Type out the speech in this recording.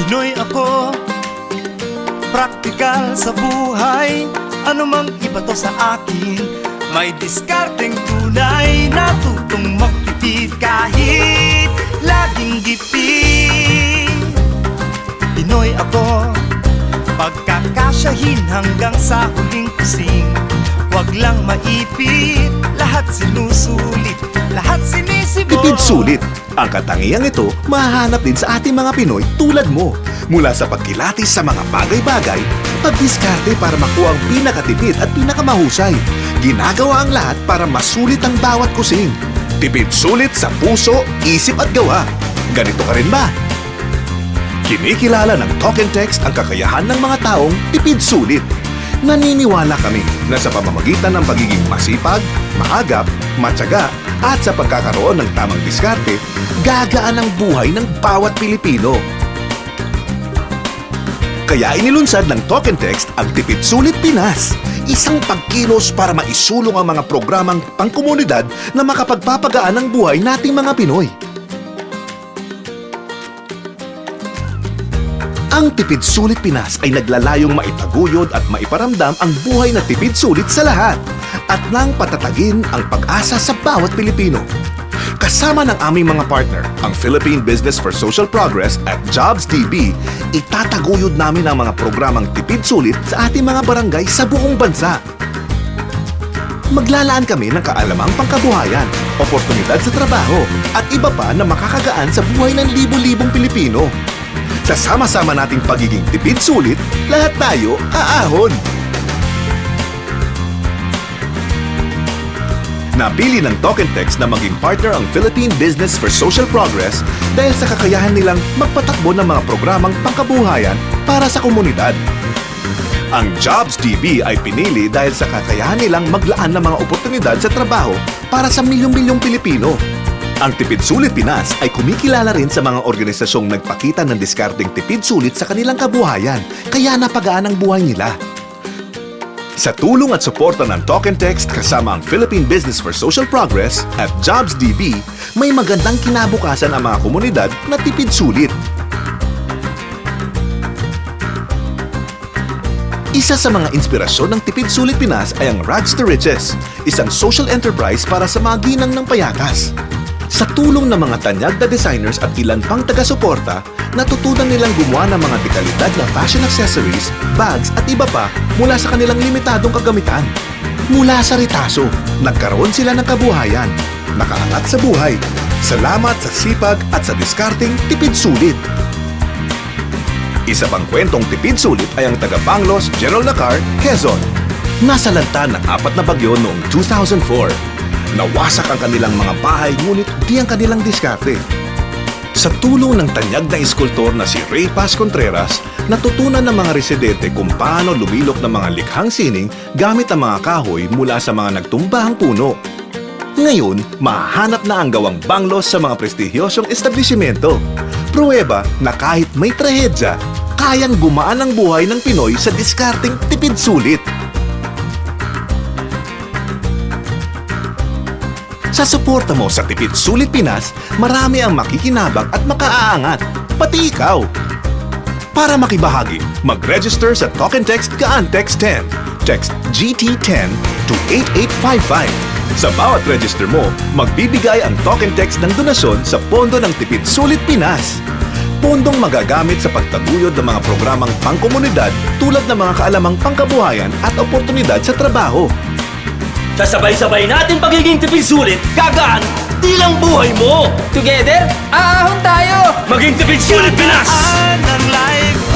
Pinoy ako, praktikal sa buhay. Ano mang iba to sa akin, may diskarteng tunay. Natutong magtipid kahit laging gipit. Pinoy ako, pagkakasyahin hanggang sa huling kusing. Huwag lang maipit, lahat sinusulit, lahat sinisibol. Tipid sulit. Ang katangiang ito, mahahanap din sa ating mga Pinoy tulad mo. Mula sa pagkilatis sa mga bagay-bagay, pagdiskarte para makuha ang pinakatipid at pinakamahusay. Ginagawa ang lahat para masulit ang bawat kusing. Tipid sulit sa puso, isip at gawa. Ganito ka rin ba? Kinikilala ng Talk and Text ang kakayahan ng mga taong tipid sulit. Naniniwala kami na sa pamamagitan ng pagiging masipag, maagap, matyaga, at sa pagkakaroon ng tamang diskarte, gagaan ang buhay ng bawat Pilipino. Kaya inilunsad ng Talk and Text ang Tipid Sulit Pinas, isang pagkilos para maisulong ang mga programang pangkomunidad na makapagpapagaan ang buhay nating mga Pinoy. Ang Tipid Sulit Pinas ay naglalayong maitaguyod at maiparamdam ang buhay na tipid sulit sa lahat at nang patatagin ang pag-asa sa bawat Pilipino. Kasama ng aming mga partner, ang Philippine Business for Social Progress at JobsDB, itataguyod namin ang mga programang tipid sulit sa ating mga barangay sa buong bansa. Maglalaan kami ng kaalamang pangkabuhayan, oportunidad sa trabaho, at iba pa na makakagaan sa buhay ng libo-libong Pilipino. Sa sama-sama nating pagiging tipid sulit, lahat tayo aahon. Napili ng Talk and Text na maging partner ang Philippine Business for Social Progress dahil sa kakayahan nilang magpatakbo ng mga programang pangkabuhayan para sa komunidad. Ang JobsDB ay pinili dahil sa kakayahan nilang maglaan ng mga oportunidad sa trabaho para sa milyong-milyong Pilipino. Ang Tipid Sulit Pinas ay kumikilala rin sa mga organisasyong nagpakita ng diskarteng tipid sulit sa kanilang kabuhayan, kaya napagaan ang buhay nila. Sa tulong at suporta ng Talk and Text kasama ang Philippine Business for Social Progress at JobsDB, may magandang kinabukasan ang mga komunidad na tipid sulit. Isa sa mga inspirasyon ng Tipid Sulit Pinas ay ang Rags to Riches, isang social enterprise para sa mga ginang ng payakas. Sa tulong ng mga tanyag na designers at ilan pang taga-suporta, natutunan nilang gumawa ng mga dekalidad na fashion accessories, bags at iba pa mula sa kanilang limitadong kagamitan. Mula sa ritaso, nagkaroon sila ng kabuhayan, nakaangat sa buhay. Salamat sa sipag at sa diskarting tipid sulit. Isa pang kwentong tipid sulit ay ang taga-Banglos, General Nakar, Quezon. Nasa lanta ng 4 na bagyo noong 2004. Nawasak ang kanilang mga bahay ngunit di ang kanilang diskarte. Sa tulong ng tanyag na iskultor na si Ray Paz Contreras, natutunan ng mga residente kung paano lumilok ng mga likhang sining gamit ang mga kahoy mula sa mga nagtumbahang puno. Ngayon, mahanap na ang gawang banglos sa mga prestigyosong establishmento. Pruweba na kahit may trahedya, kayang gumaan ang buhay ng Pinoy sa diskarteng tipid sulit. Sa suporta mo sa Tipid Sulit Pinas, marami ang makikinabang at makaaangat, pati ikaw. Para makibahagi, mag-register sa Talk and Text Ka-Antext 10. Text GT10 to 8855. Sa bawat register mo, magbibigay ang Talk and Text ng donasyon sa pondo ng Tipid Sulit Pinas. Pondong magagamit sa pagtaguyod ng mga programang pangkomunidad tulad ng mga kaalamang pangkabuhayan at oportunidad sa trabaho. Sasabay-sabay natin pagiging tipid sulit, gagaan, di lang buhay mo! Together, aahon tayo! Maging tipid sulit, Pinas! Gaan ng life